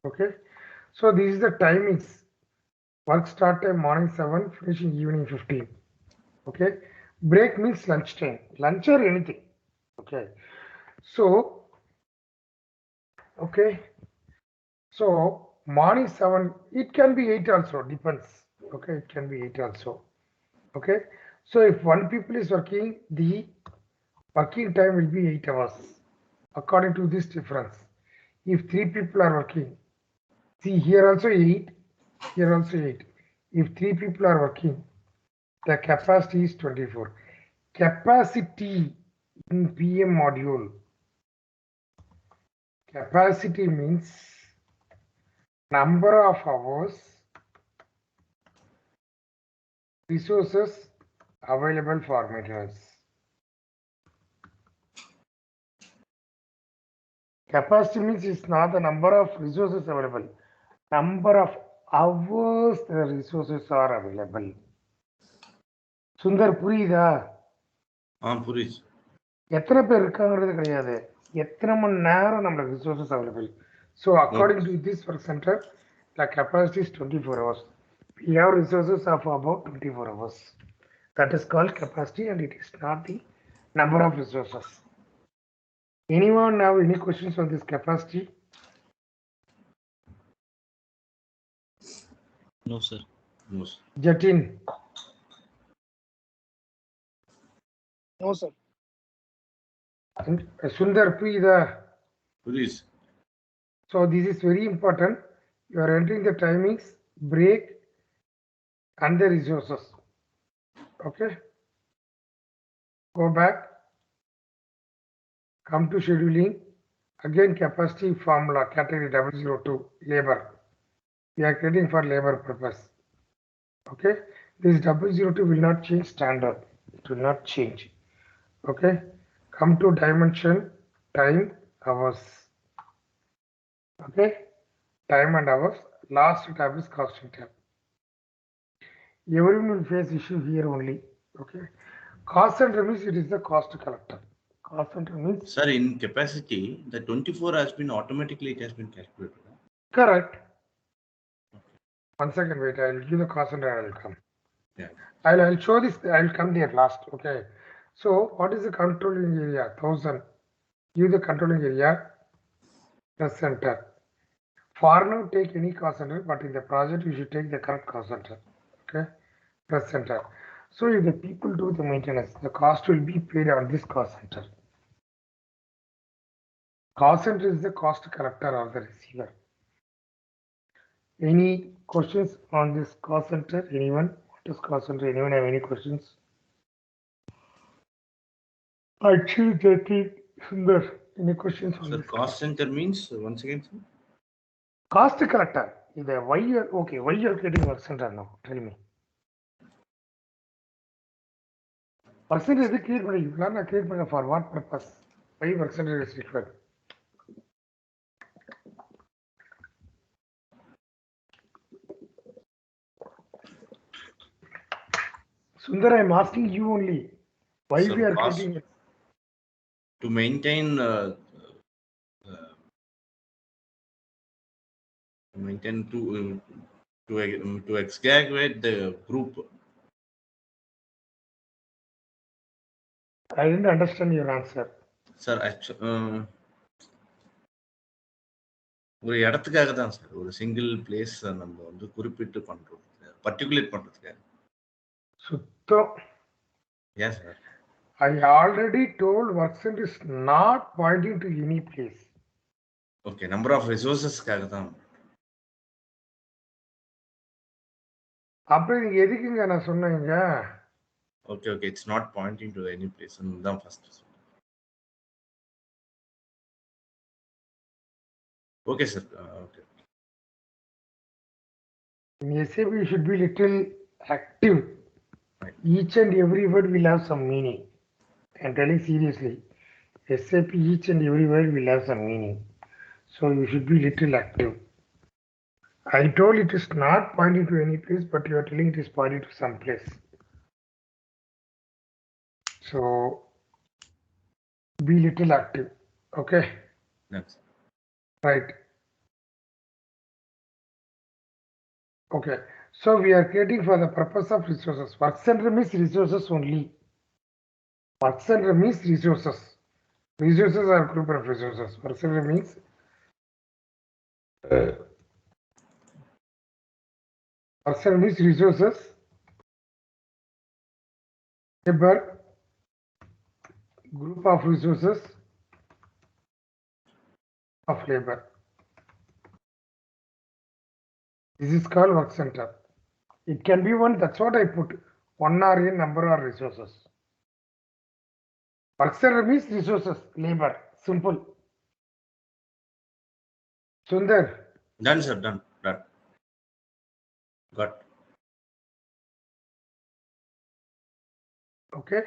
Okay. So this is the timings. Work start time morning 7, finishing evening 15. Okay. Break means lunch time. Lunch or anything. Okay. So, okay. So morning 7, it can be 8 also, depends. Okay, it can be 8 also. Okay. So if one people is working, the working time will be 8 hours according to this difference. If 3 people are working, see here also 8, here also 8. If 3 people are working, the capacity is 24. Capacity in PM module, capacity means number of hours, resources available for maintenance. Capacity means it's not the number of resources available, number of hours the resources are available. Sundar புரியுதா? புரியுது. எத்தனை பேர் இருக்காங்கிறது கிடையாது, எத்தனை மணி நேரம் நம்மளுக்கு resources available. So according to this work centre the capacity is 24 hours. We have resources of about 24 hours. That is called capacity and it is not the number of resources. Anyone have any questions on this capacity? No, sir. No, sir. Jatin? No, sir. Sundar, புரியுதா? புரியுது. So this is very important. You are entering the timings, break and the resources. Okay. Go back. Come to scheduling. Again, capacity formula category 002 labor. We are creating for labor purpose. Okay. This 002 will not change standard. It will not change. Okay. Come to dimension, time, hours. Okay. Time and hours. Last tab is costing tab. Everyone will face issue here only. Okay. Cost center means it is the cost collector. Cost center means. Sir, in capacity, the 24 has been automatically, it has been calculated. Correct. One second, wait. I'll give the cost center. I will come. Yeah. I'll show this. I'll come there last. Okay. So what is the controlling area? 1000. Give the controlling area. Press center. For now, take any cost center, but in the project, you should take the correct cost center. Okay. Press center. So if the people do the maintenance, the cost will be paid on this cost center. Cost center is the cost collector or the receiver. Any questions on this cost center? Anyone? What is cost center? Anyone have any questions? Actually, Jatin, Sundar, any questions on Sir, this? cost center means, once again, sir? Cost collector. Why you're okay? Why you're creating work center now? Tell me. Work center is create for what purpose? Why work center is required? Sundar, I'm asking you only. Why Sir, we are cost creating it? to maintain to excavate the group. I didn't understand your answer. Sir, actually, ஒரு இடத்துக்காக தான் sir. ஒரு single place நம்ம வந்து குறிப்பிட்டு பண்றோம். பர்ட்டிகுலேட் பண்றதுக்காக. சுத்தம். Yes, sir. I already told work center is not pointing to any place. Okay, number of resourcesக்காக தான். அப்புறம் நீங்க எதுக்குங்க நான் சொன்னேங்க? Okay, okay, it's not pointing to any place. தான் first. Okay, sir. Okay. In SAP, you should be little active. Right. Each and every word will have some meaning. I'm telling seriously. SAP, each and every word will have some meaning. So you should be little active. I told it is not pointing to any place, but you are telling it is pointing to some place. So be little active. Okay. Yes. Right. Okay. So we are creating for the purpose of resources. Work center means resources only. Work center means resources. Resources are group of resources. Work center means work center means resources, labor, group of resources of labor. This is called work center. It can be one, that's what I put, one or a number of resources. Work center means resources, labor, simple. Sundar. Done, sir, done. Got. Okay.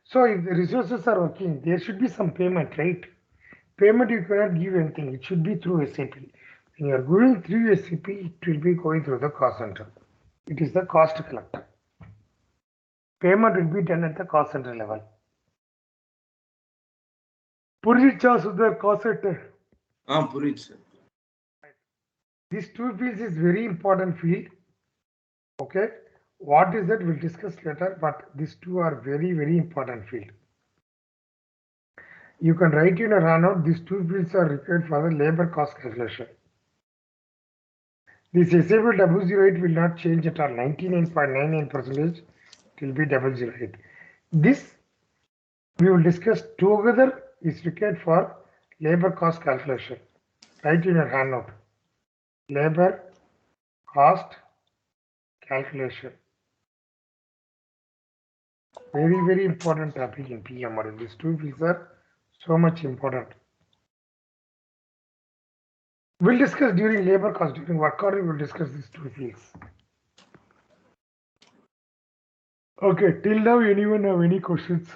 So if the resources are working, there should be some payment, right? Payment you cannot give anything. It should be through SAP. When you are going through SAP, it will be going through the cost center. It is the cost collector. Payment will be done at the cost center level. Puricha Sundar cost center. புரியுது sir. These two fields is very important field. Okay. What is that? We'll discuss later, but these two are very, very important field. You can write in a runout, these two fields are required for the labor cost calculation. This SAP 008 will not change at all. 99.99% it will be 008. This we will discuss together is required for labor cost calculation. Write in your handout. Labor cost calculation. Very, very important topic in PM model. These two fields are so much important. We'll discuss during labor cost, during work order, we'll discuss these two fields. Okay, till now, anyone have any questions?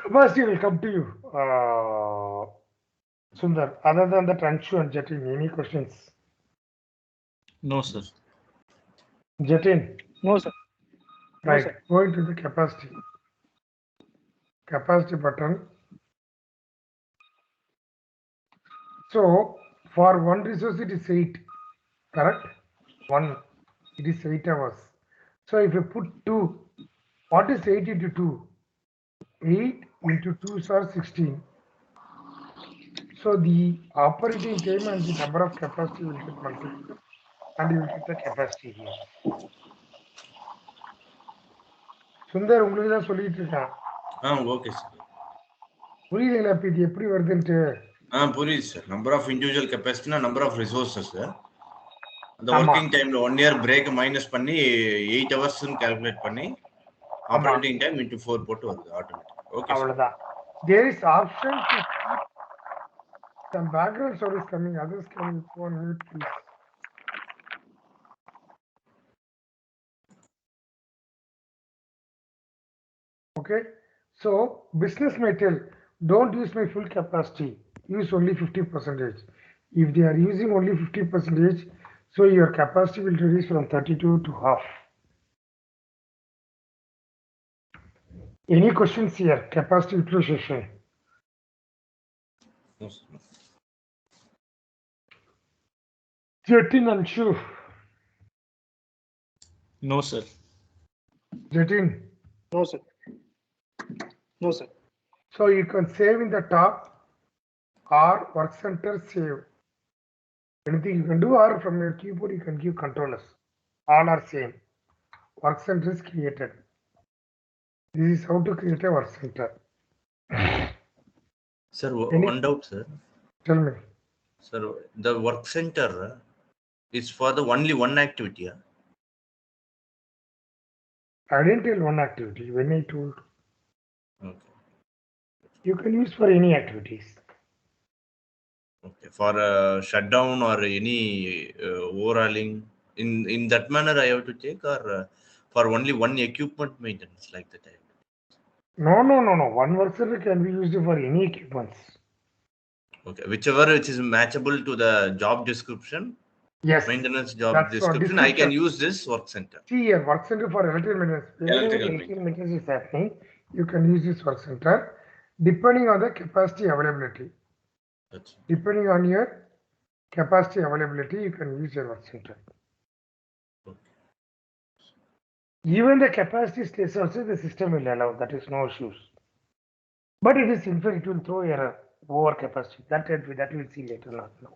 Capacity will come to you, Sundar. Other than that, Anshu and Jatin, any questions? No, sir. Jatin? No, sir. Right, sir. go into the capacity. Capacity button. So, for one resource, it is 8, correct? One, it is 8 hours. So, if you put 2, what is 8 into 2? 8 into 2 are 16. So, the operating time and the number of capacity will get multiplied and you will get the capacity here. Sundar, உங்களுக்கு தான் சொல்லிட்டு இருக்கேன். Okay sir. புரியுதுங்களா இப்போ இது எப்படி வருதுன்ட்டு? புரியுது சார். நம்பர் ஆஃப் இண்டிவிஜுவல் கெப்பாசிட்டினா நம்பர் ஆஃப் ரிசோர்சஸ். அந்த ஒர்க்கிங் டைம்ல 1 இயர் பிரேக் மைனஸ் பண்ணி 8 ஹவர்ஸ்னு கால்குலேட் பண்ணி ஆப்பரேட்டிங் டைம் into 4 போட்டு வருது ஆட்டோமேட்டிக். Okay sir. அவ்வளவுதான். There is option to some background sound is coming. Others can go on mute, please. Okay. So business may tell, don't use my full capacity. Use only 50%. If they are using only 50%, so your capacity will reduce from 32 to half. Any questions here? Capacity utilization. No, sir. Jatin and Anshu. No, sir. Jatin. No, sir. No, sir. So you can save in the top or work center save. Anything you can do, or from your keyboard you can give controllers. All are same. Work center is created. This is how to create a work center. Sir, Any- one doubt, sir. Tell me. Sir, the work center is for the only one activity. Yeah? I didn't tell one activity. When I told Okay. you can use for any activities. Okay. For shutdown or any overhauling, in that manner I have to take, or for only one equipment maintenance like that. No, no, no, no. One work center can be used for any equipments. Okay. Whichever which is matchable to the job description, Yes. maintenance job That's for description, I can description. use this work center. See a work center for electrical maintenance. Wherever Electrical electrical maintenance is happening, you can use this work center depending on the capacity availability. That's Depending on your capacity availability, you can use your work center. okay. Even the capacity stays also, the system will allow. That is no issues. But it is inferior, it will throw error over capacity. That we'll see later, not now.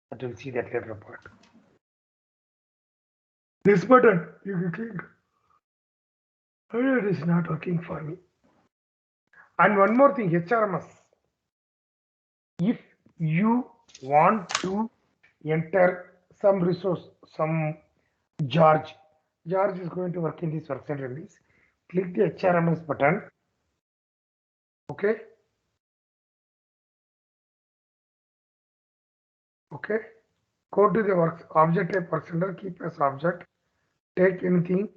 That we'll see that later part. This button, you can click. Oh, it is not working for me. And one more thing, HRMS. If you want to enter some resource, some George is going to work in this work center. Click the HRMS button. Okay. Okay. Go to the work object type work center, keep as object, take anything.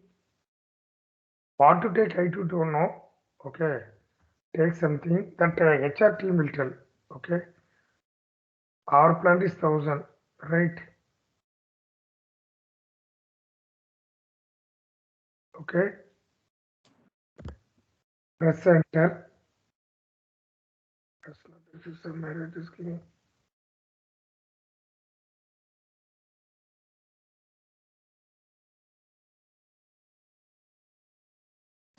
What to take, I too don't know. Okay. Take something that HR team will tell. Okay. Our plant is 1000, right? Okay. Press enter. That's not the system error, just give me.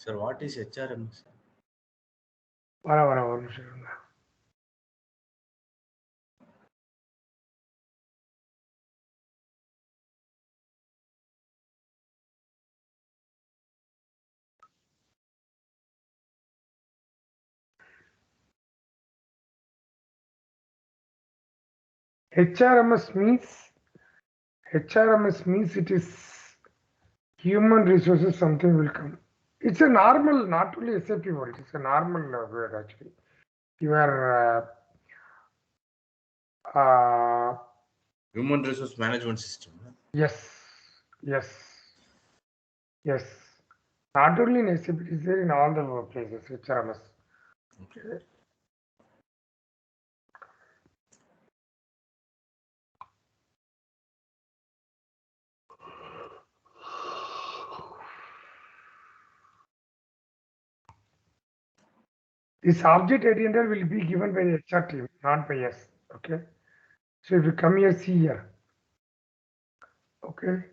Sir, what is HRMS? ஒரு நிமிஷம் இருங்க. HRMS means it is human resources, something will come. It's a normal, not only SAP word, it's a normal word actually. You are Human resource management system. yes. Not only in SAP, it is there in all the places, HRMS. Okay. This object identifier will be given by the HR team, not by us. Okay. So if you come here, see here. Okay.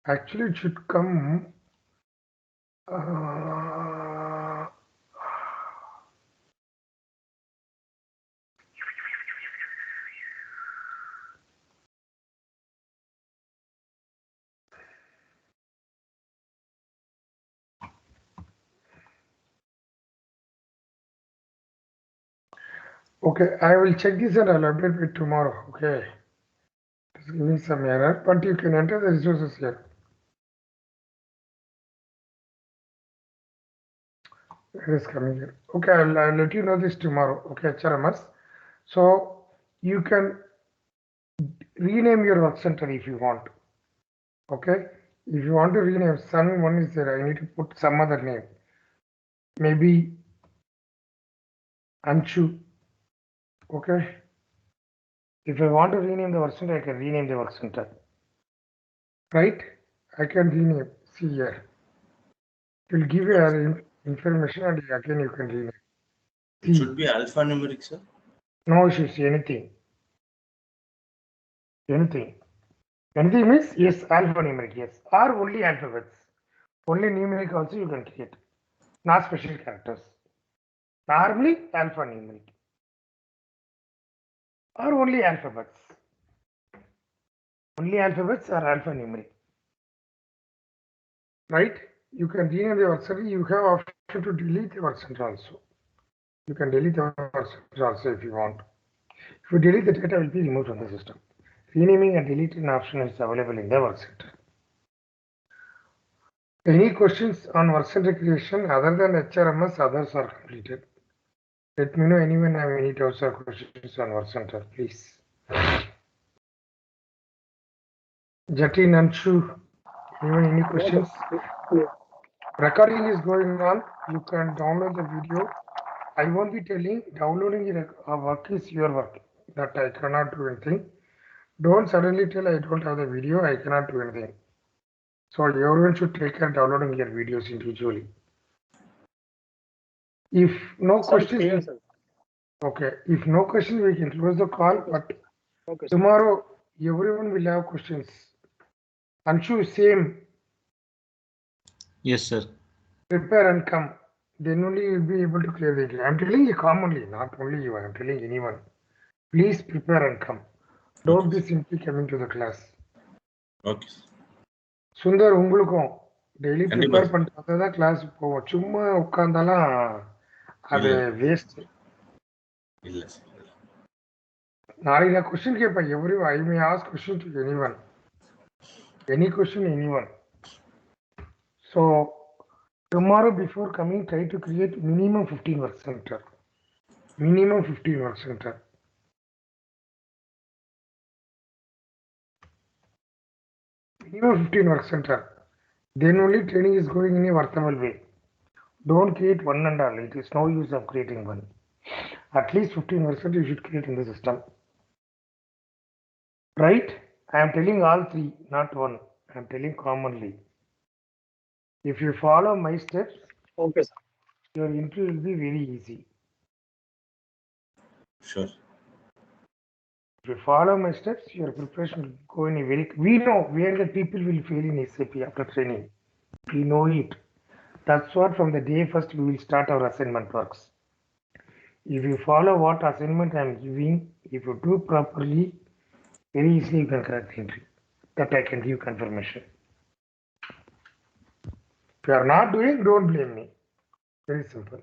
Actually, it should come. Okay, I will check this and I'll update it tomorrow. Okay. It's giving some error, but you can enter the resources here. It is coming here. Okay, I'll let you know this tomorrow. Okay, HRMS. So you can rename your work center if you want. Okay, if you want to rename, some one is there. I need to put some other name. Maybe Anshu. Okay. If I want to rename the work center, I can rename the work center. Right? I can rename. See here. It will give you information and again you can rename. It should be alphanumeric, sir. No issues, anything. Anything. Anything means yes, alphanumeric, yes. Or only alphabets. Only numeric also you can create. Not special characters. Normally alphanumeric. Or only alphabets. Only alphabets or alphanumeric. Right? You can rename the word center. You have option to delete the word center also. You can delete the word center also if you want. If you delete, the data will be removed from the system. Renaming and deleting option is available in the work center. Any questions on work center creation other than HRMS? Others are completed. Let me know anyone have any doubts or questions on work center, please. Jatin, Anshu, anyone any questions? Recording is going on. You can download the video. I won't be telling downloading a work is your work. That I cannot do anything. Don't suddenly tell I don't have the video. I cannot do anything. So everyone should take care downloading your videos individually. If no questions, okay. If no questions, we can close the call. But tomorrow everyone will have questions. Anshu, same. Yes, sir. Prepare and come. Then only you'll be able to clear the exam. I'm telling you commonly, not only you. I'm telling anyone. Please prepare and come. Don't be simply coming to the class. Okay. Sundar, உங்களுக்கும் daily கண்டிப்பா prepare பண்ணிட்டு தான் class போவோம். சும்மா உட்கார்ந்தாலாம் அது waste. இல்ல நாளைக்கு நான் கொஸ்டின் கேட்பேன். Every I May ask question to anyone. Any question, anyone. So tomorrow before coming, try to create minimum 15 work center. Minimum 15 work center. Minimum 15 work center. Then only training is going in a workable way. Don't create one and all. It is no use of creating one. At least 15 work center you should create in the system. Right? I am telling all three, not one. I am telling commonly. If you follow my steps, Okay, sir. your interview will be very easy. Sure. If you follow my steps, your preparation will go in a very. We know where the people will fail in SAP after training. We know it. That's what from the day first we will start our assignment works. If you follow what assignment I am giving, if you do properly, very easily you can correct the entry. That I can give confirmation. If you are not doing, don't blame me. Very simple.